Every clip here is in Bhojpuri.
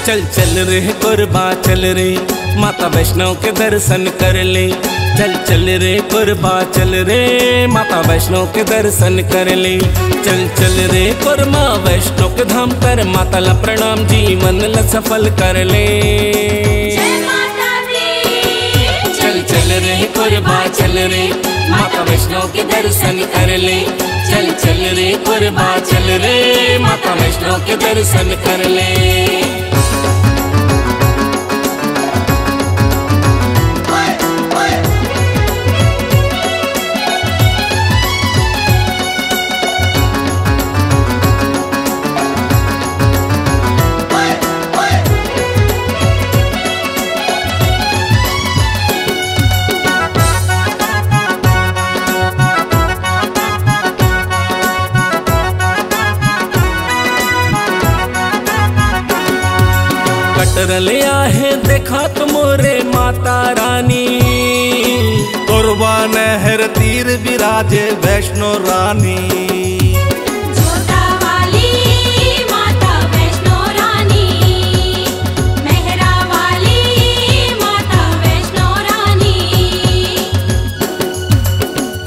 चल चल रे कुर्बा चल रे माता वैष्णो के दर्शन कर ले। चल चल रे कुर्बा चल रे माता वैष्णो के दर्शन कर ले। चल चल रे कुर्मा वैष्णो के धाम कर माता ला प्रणाम जीवन ला सफल कर ले। चल चल रे कुर्बा चल रे माता वैष्णो के दर्शन कर ले। चल चल रे कुर्बा चल रे माता वैष्णो के दर्शन कर ले। कटर लिया है देखा तुम रे माता रानी। कुर्बा नहर तीर विराजे वैष्णो रानी। जोता वाली माता वैष्णो रानी, मेहरा वाली माता वैष्णो रानी।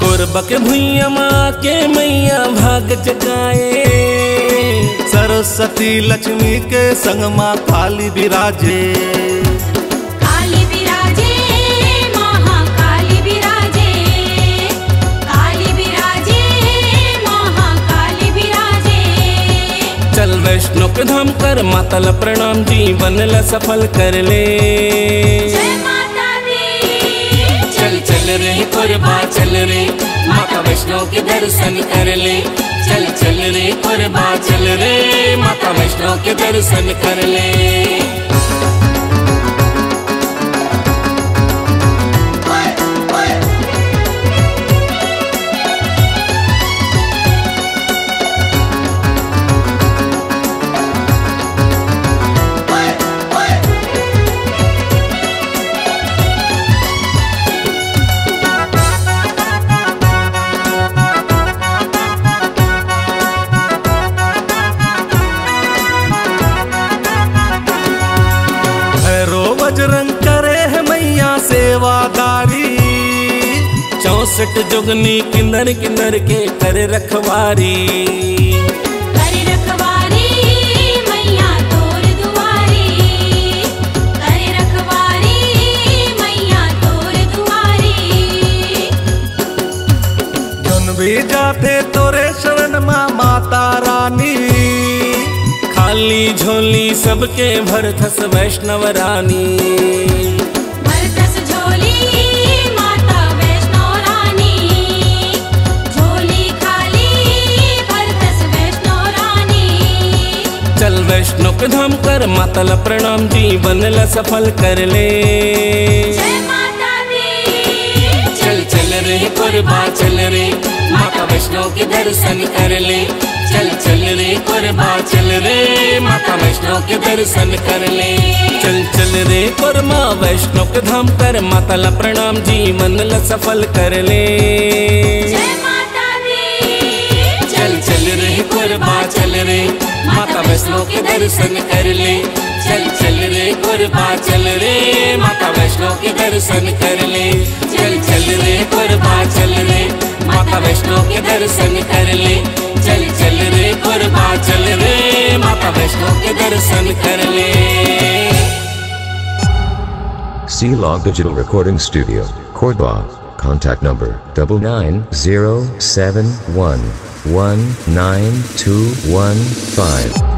कुर्बा के भुइया माँ के मैया भाग जगाए। सरस्वती लक्ष्मी के संग माँ काली विराजे। काली विराजे महाकाली विराजे, काली विराजे महाकाली विराजे। चल वैष्णो के धाम कर माता ला प्रणाम जीवन ला सफल कर ले। जय माता दी। चल चल रे कुर्बा चल रे माता वैष्णो के दर्शन कर ले। चल चल रे कुर्बा चल रे माता वैष्णो के दर्शन कर ले। बजरंग करे है मैया सेवादारी। 64 जोगनी किन्नर किन्नर के करे रखवारी। करे रखवारी मैया तोर दुआरी, करे रखवारी मैया तोर दुआरी। जन भी जाते तोरे शरण माँ माता रानी। खाली झोली सबके भरथस वैष्णव रानी। भरथस झोली माता वैष्णो रानी, झोली खाली भरथस वैष्णो रानी। चल वैष्णो के धाम कर माता ला प्रणाम जीवन ला सफल कर ले। जय माता दी। चल चल रे कुर्बा चल रे माता वैष्णो के दर्शन कर ले। चल चल रे कुर्बा चल रे माता वैष्णो के दर्शन कर ले। चल चल रे कुर्मा वैष्णो के धाम कर माता ला प्रणाम जीवन ला सफल कर ले। जय माता दी। चल चल रे कुर्बा चल रे माता वैष्णो के दर्शन कर ले। चल चल रे कुर्बा चल रे माता वैष्णो के दर्शन कर ले। चल चल रे कुर्बा चल रे माता वैष्णो के दर्शन कर ले। चल चल रे कुर्बा चल रे माता वैष्णो के दर्शन कर ले। C-Log Digital Recording Studio, Cordoba. Contact number 9907119215.